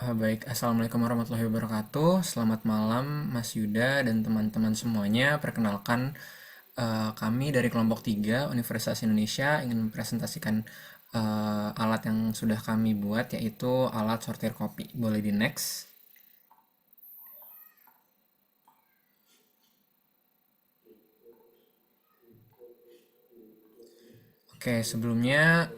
Baik, Assalamualaikum warahmatullahi wabarakatuh. Selamat malam, Mas Yuda dan teman-teman semuanya. Perkenalkan, kami dari kelompok 3 Universitas Indonesia ingin mempresentasikan alat yang sudah kami buat, yaitu alat sortir kopi. Boleh di next. Oke, sebelumnya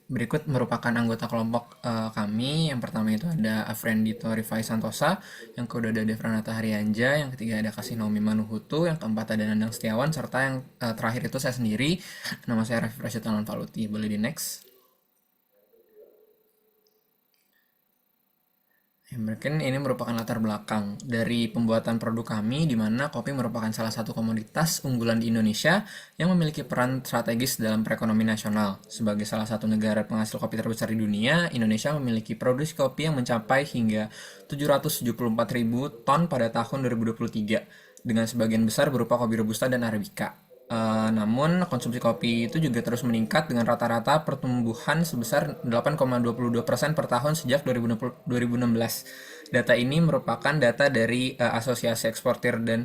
berikut merupakan anggota kelompok kami. Yang pertama itu ada Afriendito Rifai Santosa, yang kedua ada Devranata Haryanja, yang ketiga ada Kasinomi Manuhutu, yang keempat ada Nandang Setiawan, serta yang terakhir itu saya sendiri. Nama saya Raffi Rashid Alan Paluti. Boleh di next. Ya, mungkin ini merupakan latar belakang dari pembuatan produk kami, di mana kopi merupakan salah satu komoditas unggulan di Indonesia yang memiliki peran strategis dalam perekonomian nasional. Sebagai salah satu negara penghasil kopi terbesar di dunia, Indonesia memiliki produksi kopi yang mencapai hingga 774.000 ton pada tahun 2023, dengan sebagian besar berupa kopi Robusta dan Arabica. Namun, konsumsi kopi itu juga terus meningkat dengan rata-rata pertumbuhan sebesar 8,22% per tahun sejak 2016. Data ini merupakan data dari Asosiasi Eksportir, dan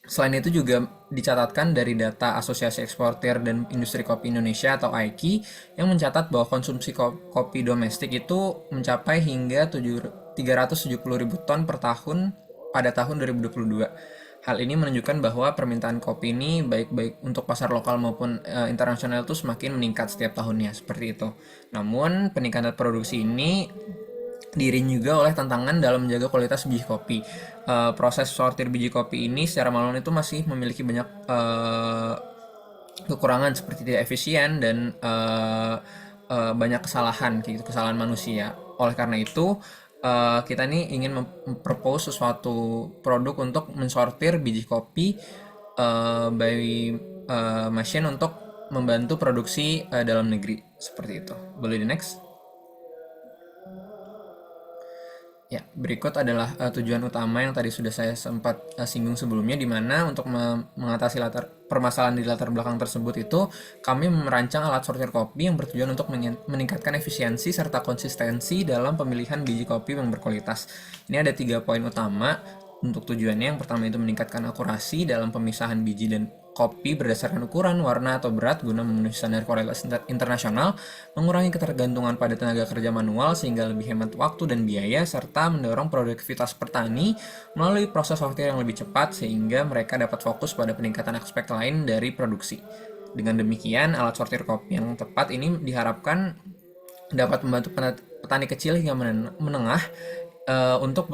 selain itu juga dicatatkan dari data Asosiasi Eksportir dan Industri Kopi Indonesia atau AIKI yang mencatat bahwa konsumsi kopi domestik itu mencapai hingga 370.000 ton per tahun pada tahun 2022. Hal ini menunjukkan bahwa permintaan kopi ini baik-baik untuk pasar lokal maupun internasional itu semakin meningkat setiap tahunnya, seperti itu. Namun, peningkatan produksi ini diiringi juga oleh tantangan dalam menjaga kualitas biji kopi. Proses sortir biji kopi ini secara manual itu masih memiliki banyak kekurangan, seperti tidak efisien dan banyak kesalahan, gitu, kesalahan manusia. Oleh karena itu, kita nih ingin mempropose suatu produk untuk mensortir biji kopi by machine untuk membantu produksi dalam negeri, seperti itu. Boleh di next. Ya, berikut adalah tujuan utama yang tadi sudah saya sempat singgung sebelumnya, di mana untuk mengatasi permasalahan di latar belakang tersebut itu kami merancang alat sortir kopi yang bertujuan untuk meningkatkan efisiensi serta konsistensi dalam pemilihan biji kopi yang berkualitas. Ini ada 3 poin utama untuk tujuannya. Yang pertama itu meningkatkan akurasi dalam pemisahan biji dan kopi berdasarkan ukuran, warna, atau berat guna memenuhi standar kualitas internasional, mengurangi ketergantungan pada tenaga kerja manual sehingga lebih hemat waktu dan biaya, serta mendorong produktivitas petani melalui proses sortir yang lebih cepat sehingga mereka dapat fokus pada peningkatan aspek lain dari produksi. Dengan demikian, alat sortir kopi yang tepat ini diharapkan dapat membantu petani kecil hingga menengah untuk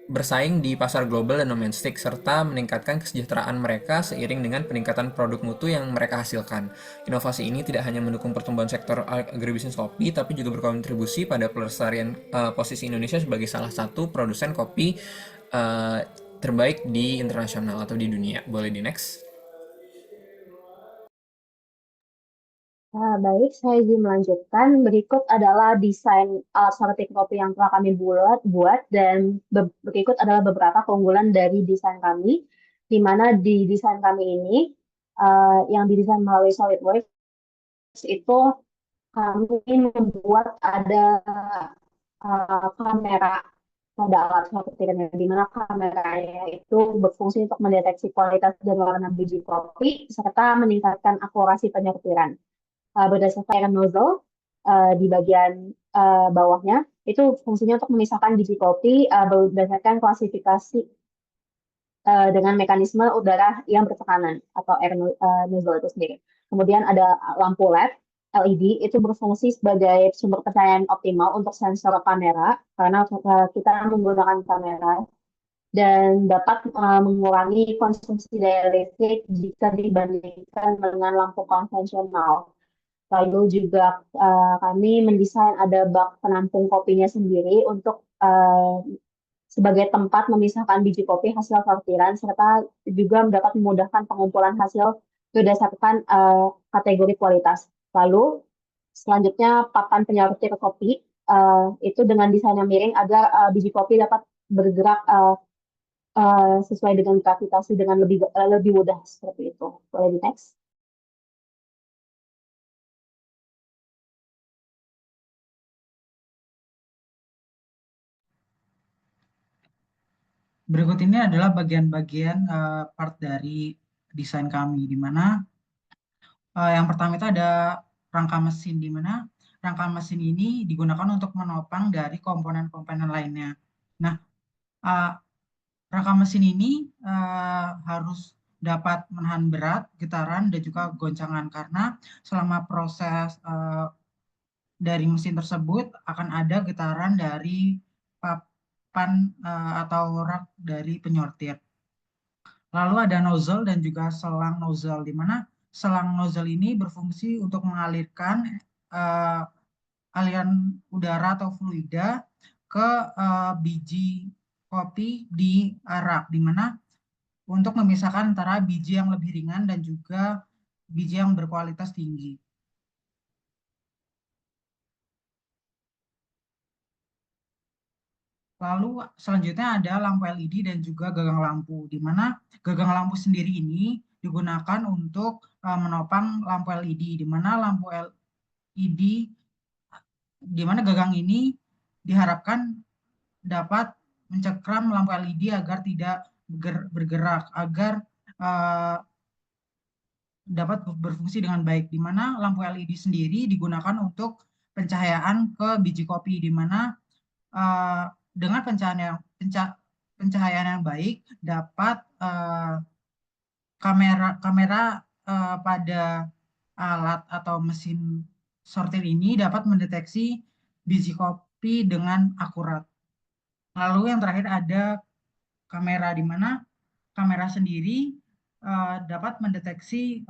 bersaing di pasar global dan domestik, serta meningkatkan kesejahteraan mereka seiring dengan peningkatan produk mutu yang mereka hasilkan. Inovasi ini tidak hanya mendukung pertumbuhan sektor agribisnis kopi, tapi juga berkontribusi pada pelestarian posisi Indonesia sebagai salah satu produsen kopi uh, terbaik di internasional atau di dunia. Boleh di next. Baik, saya izin melanjutkan. Berikut adalah desain alat sortir kopi yang telah kami buat dan berikut adalah beberapa keunggulan dari desain kami, di mana di desain kami ini yang didesain melalui SolidWorks itu kami membuat ada kamera pada alat sortirnya, di mana kameranya itu berfungsi untuk mendeteksi kualitas dan warna biji kopi serta meningkatkan akurasi penyortiran berdasarkan air nozzle di bagian bawahnya. Itu fungsinya untuk memisahkan biji kopi berdasarkan klasifikasi dengan mekanisme udara yang bertekanan atau nozzle itu sendiri. Kemudian ada lampu LED. LED itu berfungsi sebagai sumber pencahayaan optimal untuk sensor kamera karena kita menggunakan kamera dan dapat mengurangi konsumsi daya listrik jika dibandingkan dengan lampu konvensional. Lalu juga kami mendesain ada bak penampung kopinya sendiri untuk sebagai tempat memisahkan biji kopi hasil sortiran serta juga dapat memudahkan pengumpulan hasil berdasarkan kategori kualitas. Lalu selanjutnya papan penyortir kopi itu dengan desain yang miring agar biji kopi dapat bergerak sesuai dengan gravitasi dengan lebih mudah seperti itu. Boleh di next. Berikut ini adalah bagian-bagian part dari desain kami, di mana yang pertama itu ada rangka mesin, di mana rangka mesin ini digunakan untuk menopang dari komponen-komponen lainnya. Nah, eh, rangka mesin ini harus dapat menahan berat, getaran, dan juga goncangan karena selama proses dari mesin tersebut akan ada getaran dari papan atau rak dari penyortir. Lalu ada nozzle dan juga selang nozzle, di mana selang nozzle ini berfungsi untuk mengalirkan uh, aliran udara atau fluida ke biji kopi di arak, di mana untuk memisahkan antara biji yang lebih ringan dan juga biji yang berkualitas tinggi. Lalu selanjutnya ada lampu LED dan juga gagang lampu, di mana gagang lampu sendiri ini digunakan untuk menopang lampu LED, di mana lampu LED, di mana gagang ini diharapkan dapat mencekram lampu LED agar tidak bergerak, agar uh, dapat berfungsi dengan baik, di mana lampu LED sendiri digunakan untuk pencahayaan ke biji kopi, di mana uh, dengan pencahayaan yang baik dapat kamera kamera pada alat atau mesin sortir ini dapat mendeteksi biji kopi dengan akurat. Lalu yang terakhir ada kamera, di mana kamera sendiri dapat mendeteksi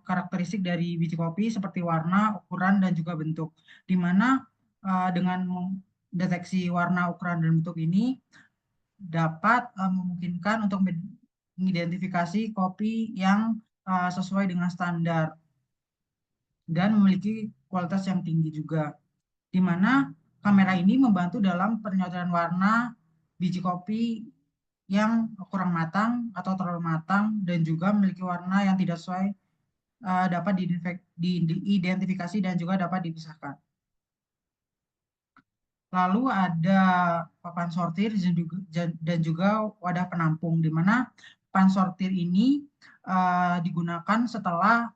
karakteristik dari biji kopi seperti warna, ukuran, dan juga bentuk. Di mana dengan deteksi warna, ukuran, dan bentuk ini dapat memungkinkan untuk mengidentifikasi kopi yang sesuai dengan standar dan memiliki kualitas yang tinggi juga. Di mana kamera ini membantu dalam penyortiran warna biji kopi yang kurang matang atau terlalu matang dan juga memiliki warna yang tidak sesuai dapat diidentifikasi dan juga dapat dipisahkan. Lalu ada papan sortir dan juga wadah penampung, di mana papan sortir ini digunakan setelah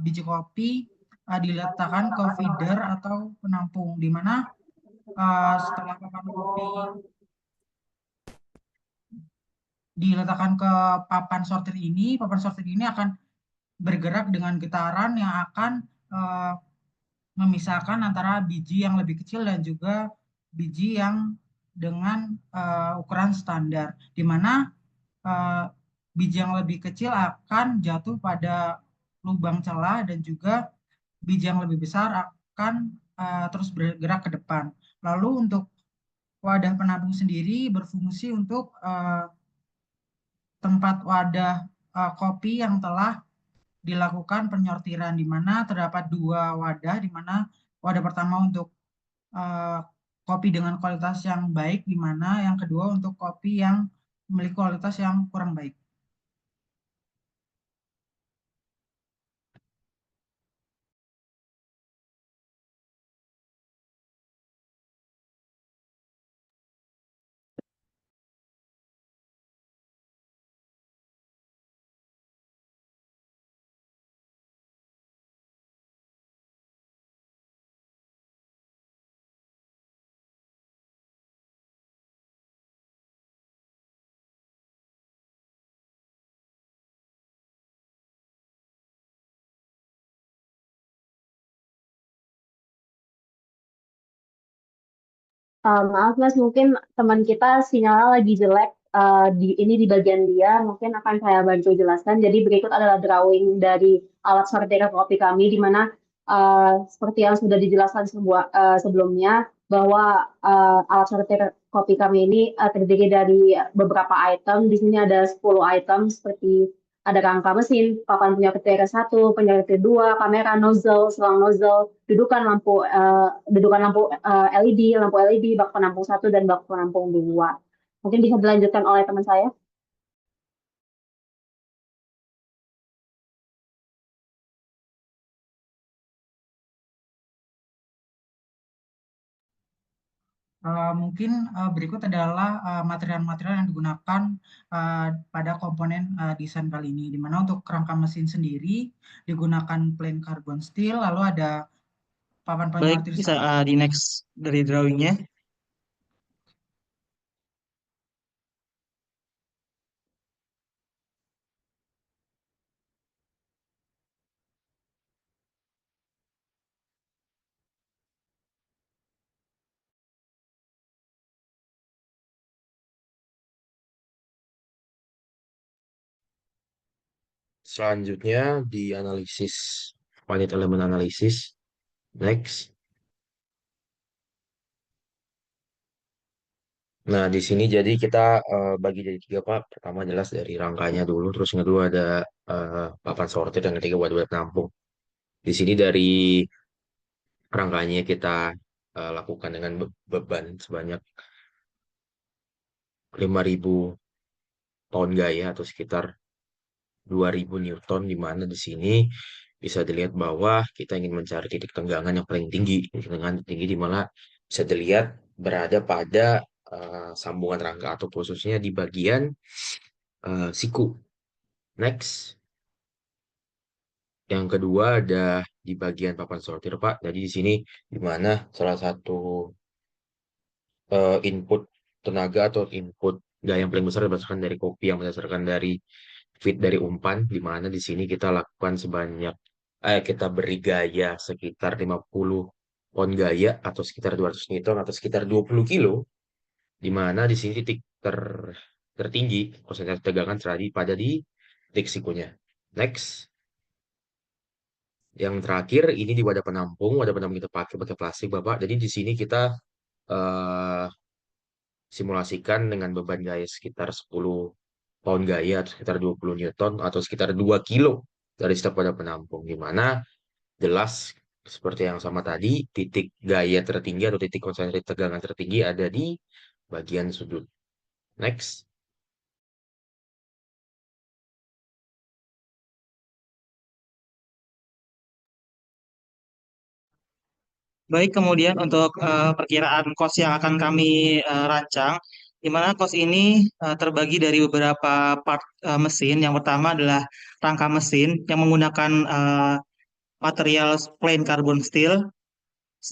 biji kopi diletakkan ke feeder atau penampung, di mana setelah papan kopi diletakkan ke papan sortir ini akan bergerak dengan getaran yang akan eh, memisahkan antara biji yang lebih kecil dan juga biji yang dengan ukuran standar, di mana eh, biji yang lebih kecil akan jatuh pada lubang celah dan juga biji yang lebih besar akan terus bergerak ke depan. Lalu untuk wadah penampung sendiri berfungsi untuk tempat wadah kopi yang telah dilakukan penyortiran, di mana terdapat dua wadah, di mana wadah pertama untuk eh, kopi dengan kualitas yang baik, di mana yang kedua untuk kopi yang memiliki kualitas yang kurang baik. Maaf Mas, mungkin teman kita sinyalnya lagi jelek ini di bagian dia, mungkin akan saya bantu jelaskan. Jadi berikut adalah drawing dari alat sortir kopi kami, di mana seperti yang sudah dijelaskan sebelumnya, bahwa alat sortir kopi kami ini terdiri dari beberapa item. Di sini ada 10 item seperti ada rangka mesin, papan penyortir satu, penyortir dua, kamera, nozzle, selang nozzle, dudukan lampu LED, lampu LED, bak penampung satu dan bak penampung dua. Mungkin bisa dilanjutkan oleh teman saya. Mungkin berikut adalah material-material yang digunakan pada komponen desain kali ini, di mana untuk kerangka mesin sendiri digunakan plain carbon steel, lalu ada papan Baik, penyortir bisa di next dari drawingnya. Selanjutnya di analisis, finite element analisis. Next. Nah, di sini jadi kita bagi jadi tiga, Pak. Pertama jelas dari rangkanya dulu, terus yang kedua ada papan sortir, dan ketiga buat penampung. Di sini dari rangkanya kita lakukan dengan beban sebanyak 5.000 ton gaya atau sekitar 2.000 Newton, di mana di sini bisa dilihat bahwa kita ingin mencari titik tenggangan yang paling tinggi. Titik tenggangan tinggi di mana bisa dilihat berada pada sambungan rangka atau khususnya di bagian siku. Next. Yang kedua ada di bagian papan sortir, Pak. Jadi di sini di mana salah satu input tenaga atau input gaya yang paling besar berdasarkan dari kopi yang berdasarkan dari feed dari umpan, di mana di sini kita lakukan sebanyak kita beri gaya sekitar 50 ton gaya atau sekitar 200 Newton atau sekitar 20 kilo, di mana di sini titik tertinggi konsentrasi tegangan terjadi pada di titik sikunya. Next. Yang terakhir ini di wadah penampung kita pakai plastik, Bapak. Jadi di sini kita eh, simulasikan dengan beban gaya sekitar 10 pound gaya atau sekitar 20 Newton atau sekitar 2 kilo dari setiap wadah penampung. Di mana jelas seperti yang sama tadi, titik gaya tertinggi atau titik konsentrasi tegangan tertinggi ada di bagian sudut. Next. Baik, kemudian untuk perkiraan cost yang akan kami rancang, di mana cost ini terbagi dari beberapa part mesin. Yang pertama adalah rangka mesin yang menggunakan material plain carbon steel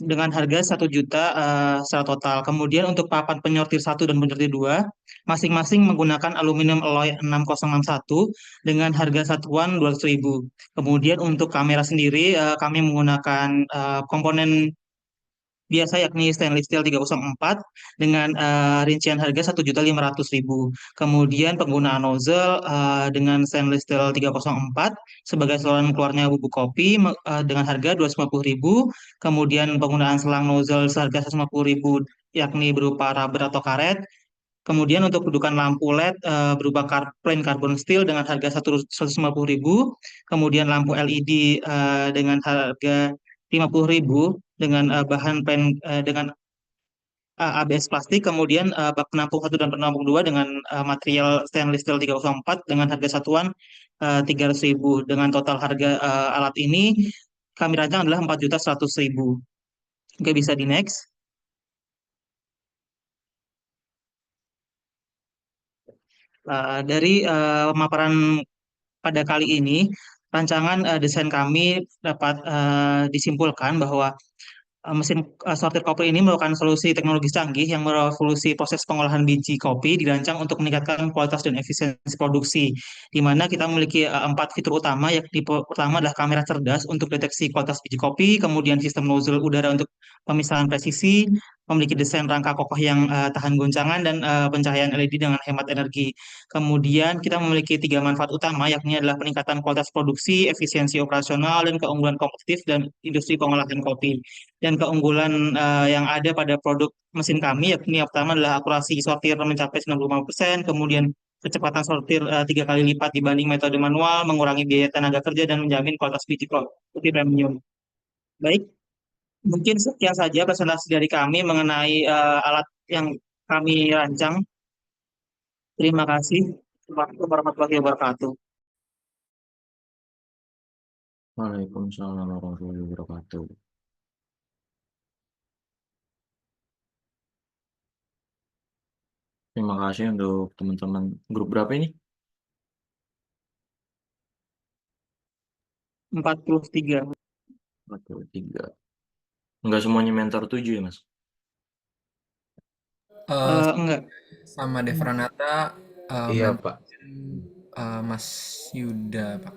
dengan harga 1 juta secara total. Kemudian untuk papan penyortir 1 dan penyortir 2 masing-masing menggunakan aluminium alloy 6061 dengan harga satuan 200.000. Kemudian untuk kamera sendiri kami menggunakan komponen biasa yakni stainless steel 304 dengan rincian harga 1.500.000. Kemudian penggunaan nozzle dengan stainless steel 304 sebagai saluran keluarnya bubuk kopi dengan harga 250.000. Kemudian penggunaan selang nozzle seharga 150.000 yakni berupa rubber atau karet. Kemudian untuk kedudukan lampu LED berupa plain carbon steel dengan harga 150.000. Kemudian lampu LED dengan harga 50.000 dengan bahan plain dengan ABS plastik. Kemudian bak penampung 1 dan penampung 2 dengan material stainless steel 304 dengan harga satuan 300.000. Dengan total harga alat ini kami rancang adalah 4.100.000. Oke, bisa di next. Dari pemaparan pada kali ini, rancangan desain kami dapat disimpulkan bahwa mesin sortir kopi ini merupakan solusi teknologi canggih yang merevolusi proses pengolahan biji kopi dirancang untuk meningkatkan kualitas dan efisiensi produksi. Di mana kita memiliki 4 fitur utama, yakni pertama adalah kamera cerdas untuk deteksi kualitas biji kopi, kemudian sistem nozzle udara untuk pemisahan presisi, memiliki desain rangka kokoh yang tahan goncangan, dan pencahayaan LED dengan hemat energi. Kemudian kita memiliki 3 manfaat utama, yakni adalah peningkatan kualitas produksi, efisiensi operasional, dan keunggulan kompetitif dan industri pengolahan kopi. Dan keunggulan yang ada pada produk mesin kami, yakni yang pertama adalah akurasi sortir mencapai 95%, kemudian kecepatan sortir 3 kali lipat dibanding metode manual, mengurangi biaya tenaga kerja, dan menjamin kualitas biji kopi premium. Baik, mungkin sekian saja presentasi dari kami mengenai alat yang kami rancang. Terima kasih. Assalamualaikum warahmatullahi wabarakatuh. Waalaikumsalam warahmatullahi wabarakatuh. Terima kasih untuk teman-teman grup berapa ini? 43. 43. Enggak semuanya mentor 7 ya, Mas? Eh, Enggak. sama Devranata, Iya, mentor Pak. Mas Yuda, Pak.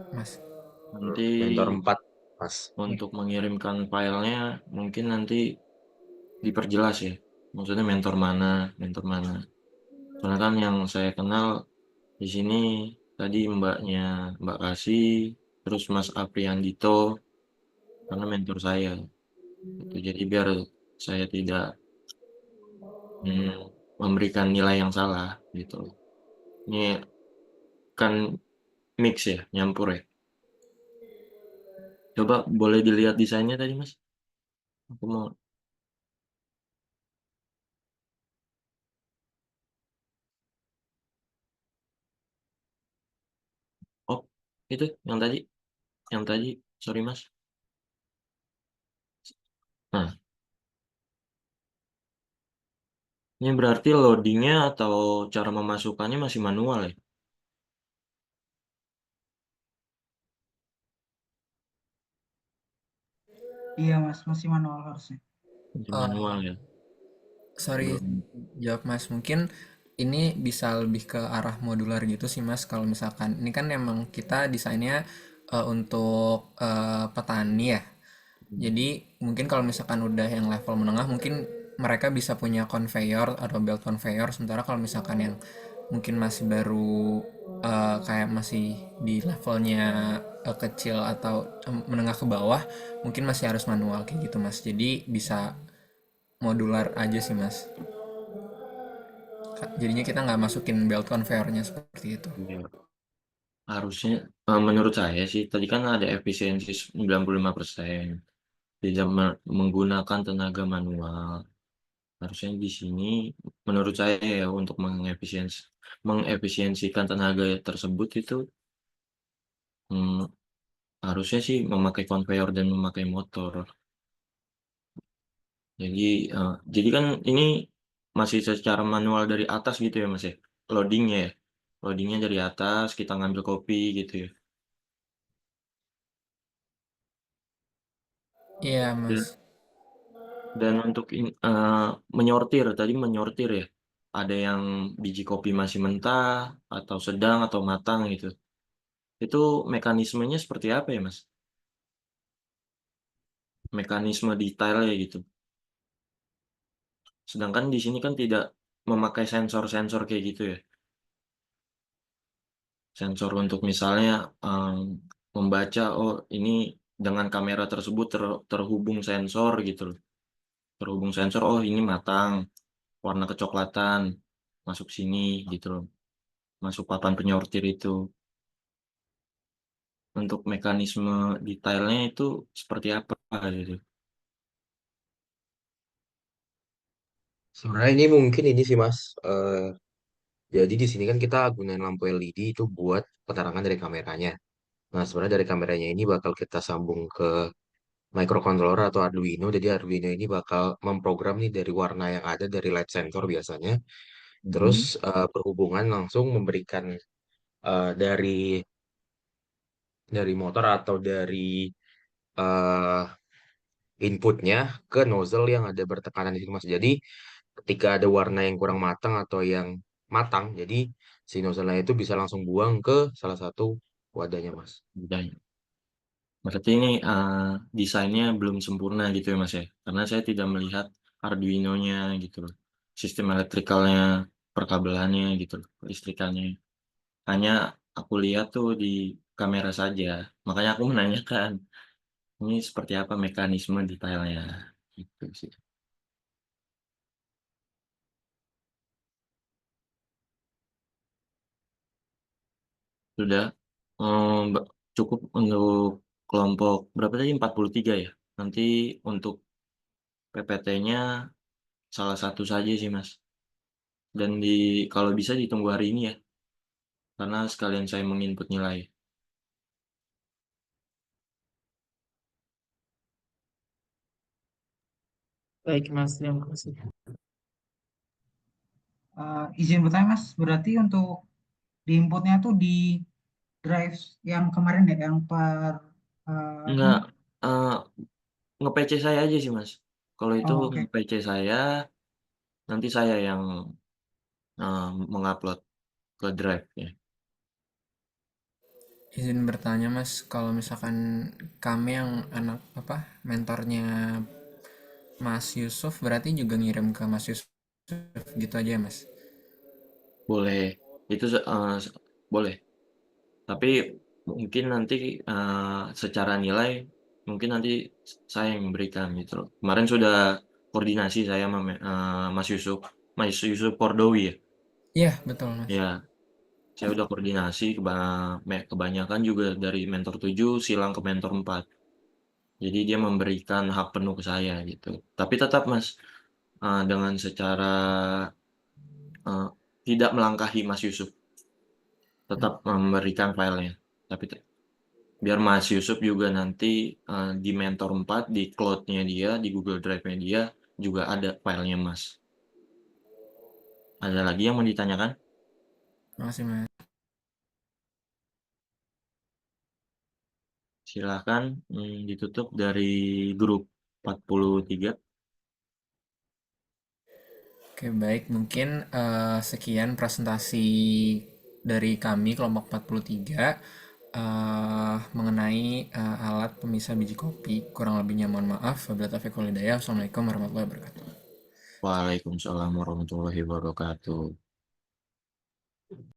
Mas. Nanti Mentor 4, Mas. untuk mengirimkan filenya mungkin nanti diperjelas ya. Maksudnya mentor mana, mentor mana. Soalnya kan yang saya kenal di sini tadi mbaknya Mbak Kasih, terus Mas Apriandito, karena mentor saya. Gitu. Jadi biar saya tidak hmm, memberikan nilai yang salah gitu. Ini kan mix ya, nyampur ya. Coba boleh dilihat desainnya tadi, Mas? Aku mau. Oh, itu yang tadi, sorry Mas. Nah, ini berarti loadingnya atau cara memasukkannya masih manual ya? Iya Mas, masih manual harusnya. Masih Eh, manual ya, sorry, belum. jawab Mas. Mungkin ini bisa lebih ke arah modular gitu sih Mas. Kalau misalkan ini kan emang kita desainnya untuk petani ya. Jadi mungkin kalau misalkan udah yang level menengah mungkin mereka bisa punya conveyor atau belt conveyor. Sementara kalau misalkan yang mungkin masih baru kayak masih di levelnya kecil atau menengah ke bawah mungkin masih harus manual kayak gitu Mas. Jadi bisa modular aja sih Mas. Jadinya kita nggak masukin belt conveyornya seperti itu. Ya, harusnya menurut saya sih tadi kan ada efisiensi 95%. Tidak menggunakan tenaga manual. Harusnya di sini menurut saya ya untuk mengefisiensikan tenaga tersebut itu hmm, harusnya sih memakai conveyor dan memakai motor. Jadi jadi kan ini masih secara manual dari atas gitu ya Mas ya. Loadingnya ya. Loadingnya dari atas kita ngambil kopi gitu ya. Iya Mas. Dan, dan untuk menyortir tadi menyortir ya. Ada yang biji kopi masih mentah atau sedang atau matang gitu. Itu mekanismenya seperti apa ya Mas? Mekanisme detailnya gitu. Sedangkan di sini kan tidak memakai sensor-sensor kayak gitu ya. Sensor untuk misalnya membaca, oh ini dengan kamera tersebut terhubung sensor gitu loh. Terhubung sensor, oh ini matang, warna kecoklatan, masuk sini gitu loh. Masuk papan penyortir itu. Untuk mekanisme detailnya itu seperti apa gitu. Sebenarnya ini mungkin ini sih, Mas. Jadi di sini kan kita gunain lampu LED itu buat penerangan dari kameranya. Nah, sebenarnya dari kameranya ini bakal kita sambung ke microcontroller atau Arduino. Jadi Arduino ini bakal memprogram nih dari warna yang ada dari light sensor biasanya. Terus Mhm. berhubungan langsung memberikan dari motor atau dari eh, inputnya ke nozzle yang ada bertekanan di situ Mas. Jadi ketika ada warna yang kurang matang atau yang matang, jadi si nozzle-nya itu bisa langsung buang ke salah satu wadahnya Mas. Bedanya. Berarti ini desainnya belum sempurna gitu ya Mas ya? Karena saya tidak melihat Arduino-nya gitu loh. Sistem elektrikalnya, perkabelannya gitu loh, listrikannya. Hanya aku lihat tuh di kamera saja. Makanya aku menanyakan, ini seperti apa mekanisme detailnya. Gitu sih. Sudah cukup untuk kelompok berapa tadi? 43 ya? Nanti untuk PPT-nya salah satu saja sih Mas. Dan kalau bisa ditunggu hari ini ya, karena sekalian saya menginput nilai. Baik, Mas. Terima kasih. Izin bertanya Mas, berarti untuk di inputnya tuh di drive yang kemarin ya, yang per ini. Enggak, eh, nge-PC saya aja sih Mas. Kalau itu Oh, oke. nge-PC saya, nanti saya yang mengupload ke drive ya. Izin bertanya Mas, kalau misalkan kami yang anak apa mentornya Mas Yusuf berarti juga ngirim ke Mas Yusuf gitu aja ya Mas? Boleh, itu boleh. Tapi mungkin nanti secara nilai mungkin nanti saya yang memberikan gitu loh. Kemarin sudah koordinasi saya sama Mas Yusuf Kordowi ya. Iya betul Mas. Ya, saya udah koordinasi kebanyakan juga dari mentor 7 silang ke mentor 4. Jadi dia memberikan hak penuh ke saya gitu. Tapi tetap Mas, dengan secara eh, tidak melangkahi Mas Yusuf, tetap memberikan filenya. Tapi biar Mas Yusuf juga nanti di mentor 4 di cloud-nya dia, di Google Drive-nya dia juga ada filenya Mas. Ada lagi yang mau ditanyakan? Makasih Mas. Silahkan ditutup dari grup 43. Oke baik mungkin sekian presentasi dari kami kelompok 43 mengenai alat pemisah biji kopi. Kurang lebihnya mohon maaf. Wabillahi taufiq wal hidayah. Wassalamualaikum warahmatullahi wabarakatuh. Waalaikumsalam warahmatullahi wabarakatuh.